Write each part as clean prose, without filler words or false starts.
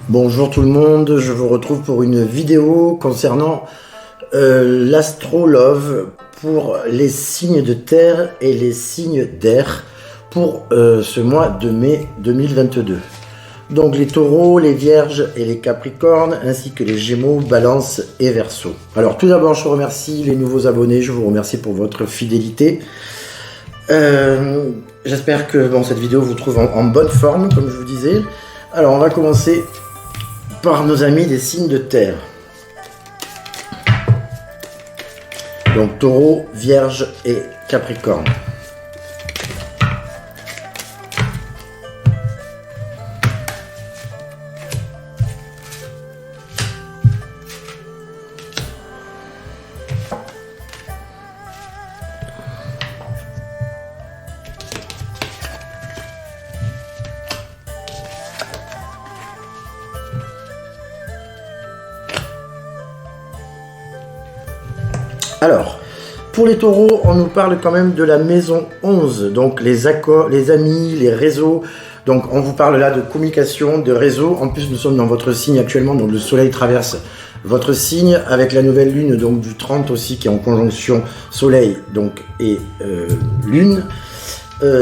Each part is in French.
Bonjour tout le monde, je vous retrouve pour une vidéo concernant l'astrolove pour les signes de terre et les signes d'air pour ce mois de mai 2022. Donc les taureaux, les vierges et les capricornes, ainsi que les gémeaux, balance et verseau. Alors tout d'abord, je remercie les nouveaux abonnés, je vous remercie pour votre fidélité. J'espère que cette vidéo vous trouve en bonne forme, comme je vous disais. Alors on va commencer par nos amis des signes de terre. Donc taureau, vierge et capricorne. Alors, pour les taureaux, on nous parle quand même de la maison 11, donc les accords, les amis, les réseaux. Donc on vous parle là de communication, de réseau. En plus, nous sommes dans votre signe actuellement, donc le soleil traverse votre signe avec la nouvelle lune donc du 30 aussi qui est en conjonction soleil donc et lune.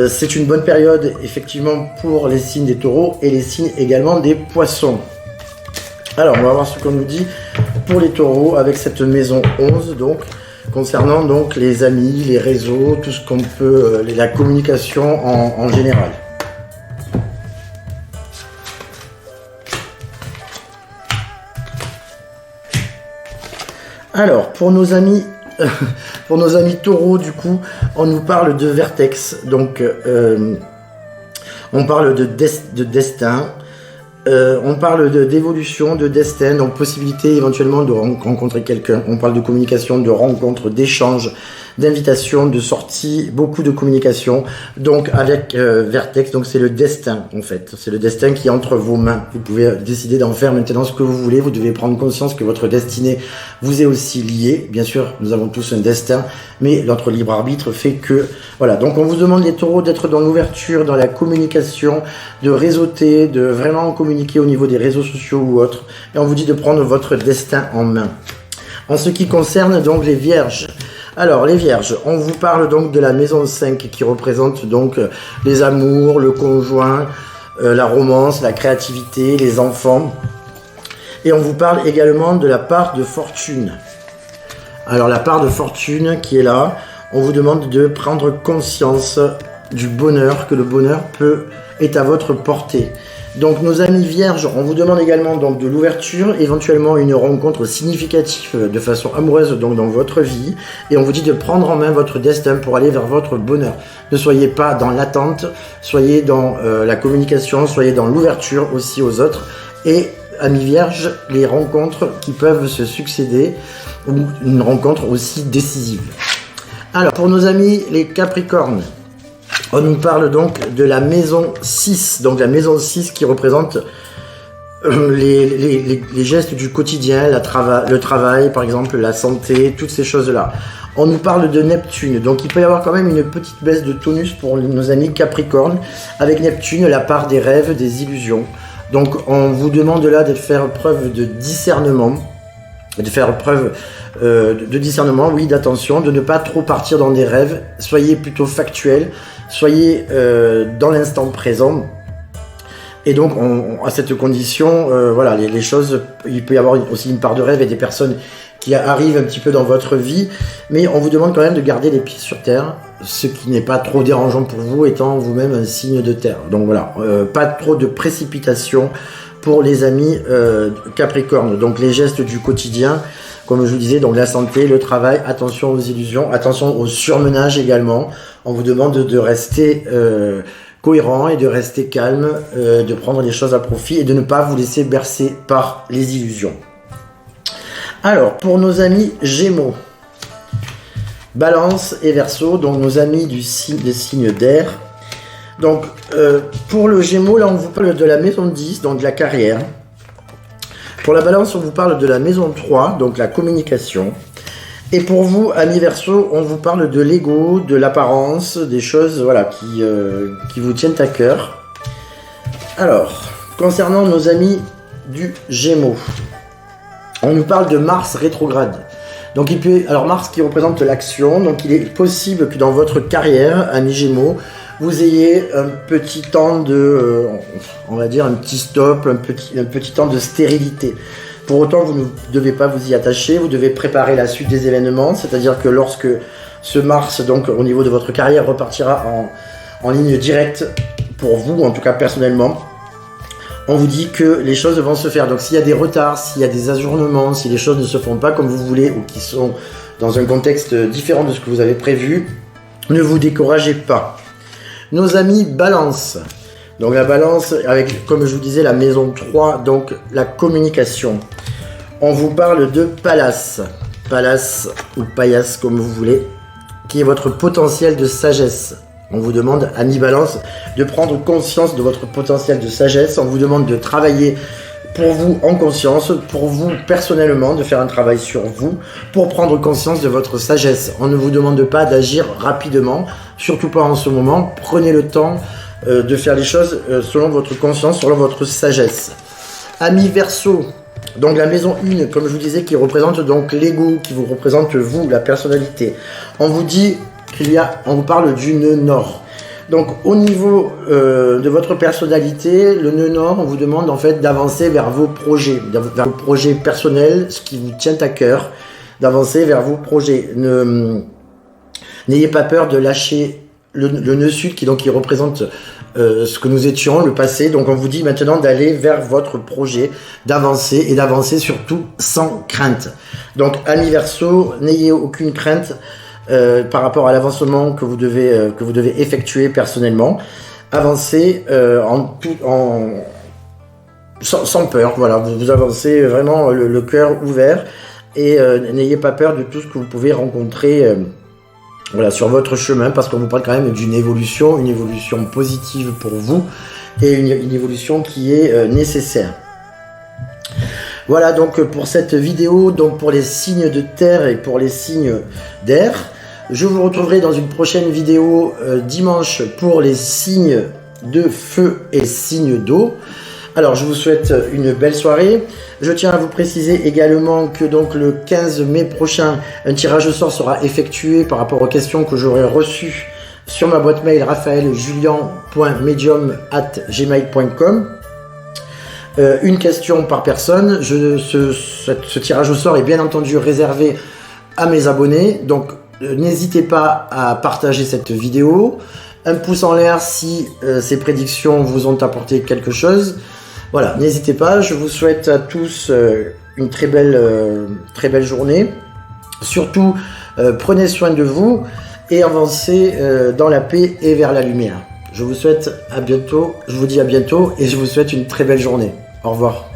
C'est une bonne période effectivement pour les signes des taureaux et les signes également des poissons. Alors on va voir ce qu'on nous dit pour les taureaux avec cette maison 11 donc. Concernant donc les amis, les réseaux, tout ce qu'on peut, la communication en général. Alors pour nos amis taureaux du coup, on nous parle de vertex, donc on parle de destin. On parle d'évolution, de destin, donc possibilité éventuellement de rencontrer quelqu'un. On parle de communication, de rencontre, d'échange, d'invitation, de sortie, beaucoup de communication. Donc avec Vertex, donc c'est le destin en fait. C'est le destin qui est entre vos mains. Vous pouvez décider d'en faire maintenant ce que vous voulez. Vous devez prendre conscience que votre destinée vous est aussi liée. Bien sûr, nous avons tous un destin, mais notre libre arbitre fait que... Voilà, donc on vous demande les taureaux d'être dans l'ouverture, dans la communication, de réseauter, de vraiment communiquer au niveau des réseaux sociaux ou autres. Et on vous dit de prendre votre destin en main. En ce qui concerne donc les vierges, alors les vierges, on vous parle donc de la maison 5 qui représente donc les amours, le conjoint, la romance, la créativité, les enfants. Et on vous parle également de la part de fortune. Alors la part de fortune qui est là, on vous demande de prendre conscience du bonheur, que le bonheur est à votre portée. Donc nos amis vierges, on vous demande également donc de l'ouverture, éventuellement une rencontre significative de façon amoureuse donc dans votre vie, et on vous dit de prendre en main votre destin pour aller vers votre bonheur. Ne soyez pas dans l'attente, soyez dans la communication, soyez dans l'ouverture aussi aux autres, et amis vierges, les rencontres qui peuvent se succéder, ou une rencontre aussi décisive. Alors pour nos amis les capricornes, on nous parle donc de la maison 6, donc la maison 6 qui représente les gestes du quotidien, le travail par exemple, la santé, toutes ces choses-là. On nous parle de Neptune, donc il peut y avoir quand même une petite baisse de tonus pour nos amis Capricornes, avec Neptune, la part des rêves, des illusions. Donc on vous demande là de faire preuve de discernement, oui, d'attention, de ne pas trop partir dans des rêves, soyez plutôt factuel, soyez dans l'instant présent. Et donc à cette condition, voilà, les choses, il peut y avoir aussi une part de rêve et des personnes qui arrivent un petit peu dans votre vie, mais on vous demande quand même de garder les pieds sur terre, ce qui n'est pas trop dérangeant pour vous, étant vous-même un signe de terre. Donc voilà, pas trop de précipitation pour les amis Capricorne. Donc les gestes du quotidien, comme je vous disais, donc la santé, le travail, attention aux illusions, attention au surmenage également. On vous demande de rester cohérent et de rester calme, de prendre les choses à profit et de ne pas vous laisser bercer par les illusions. Alors, pour nos amis Gémeaux, Balance et Verseau, donc nos amis des signes d'air. Donc, pour le Gémeaux, là, on vous parle de la maison 10, donc de la carrière. Pour la Balance, on vous parle de la maison 3, donc la communication. Et pour vous, amis Verseau, on vous parle de l'ego, de l'apparence, des choses voilà, qui vous tiennent à cœur. Alors, concernant nos amis du Gémeaux. On nous parle de Mars rétrograde. Donc il peut, alors Mars qui représente l'action, donc il est possible que dans votre carrière, amis Gémeaux, vous ayez un petit temps de, on va dire un petit stop, un petit temps de stérilité. Pour autant, vous ne devez pas vous y attacher, vous devez préparer la suite des événements, c'est-à-dire que lorsque ce Mars, donc au niveau de votre carrière, repartira en ligne directe pour vous, en tout cas personnellement, on vous dit que les choses vont se faire. Donc s'il y a des retards, s'il y a des ajournements, si les choses ne se font pas comme vous voulez ou qui sont dans un contexte différent de ce que vous avez prévu, ne vous découragez pas. Nos amis Balance. Donc la Balance, avec, comme je vous disais, la maison 3, donc la communication. On vous parle de Pallas. Pallas ou Paillasse comme vous voulez, qui est votre potentiel de sagesse. On vous demande, amis Balance, de prendre conscience de votre potentiel de sagesse. On vous demande de travailler pour vous en conscience, pour vous personnellement, de faire un travail sur vous, pour prendre conscience de votre sagesse. On ne vous demande pas d'agir rapidement, surtout pas en ce moment. Prenez le temps de faire les choses selon votre conscience, selon votre sagesse. Amis Verseau, donc la maison 1, comme je vous disais, qui représente donc l'ego, qui vous représente vous, la personnalité. On vous dit on vous parle du nœud nord. Donc au niveau de votre personnalité, le nœud nord, on vous demande en fait d'avancer vers vos projets personnels, ce qui vous tient à cœur, d'avancer vers vos projets. N'ayez pas peur de lâcher le nœud sud qui représente ce que nous étions, le passé. Donc on vous dit maintenant d'aller vers votre projet, d'avancer et d'avancer surtout sans crainte. Donc amis Verseau, n'ayez aucune crainte par rapport à l'avancement que vous devez effectuer personnellement. Avancez sans peur, voilà, vous avancez vraiment le cœur ouvert et n'ayez pas peur de tout ce que vous pouvez rencontrer voilà, sur votre chemin, parce qu'on vous parle quand même d'une évolution, une évolution positive pour vous et une évolution qui est nécessaire. Voilà donc pour cette vidéo, donc pour les signes de terre et pour les signes d'air. Je vous retrouverai dans une prochaine vidéo dimanche pour les signes de feu et signes d'eau. Alors je vous souhaite une belle soirée. Je tiens à vous préciser également que donc le 15 mai prochain, un tirage au sort sera effectué par rapport aux questions que j'aurai reçues sur ma boîte mail raphaeljulian.medium@gmail.com. Une question par personne. Ce tirage au sort est bien entendu réservé à mes abonnés, donc n'hésitez pas à partager cette vidéo, un pouce en l'air si ces prédictions vous ont apporté quelque chose. Voilà, n'hésitez pas, je vous souhaite à tous une très belle journée. Surtout, prenez soin de vous et avancez dans la paix et vers la lumière. Je vous souhaite à bientôt, je vous dis à bientôt et je vous souhaite une très belle journée. Au revoir.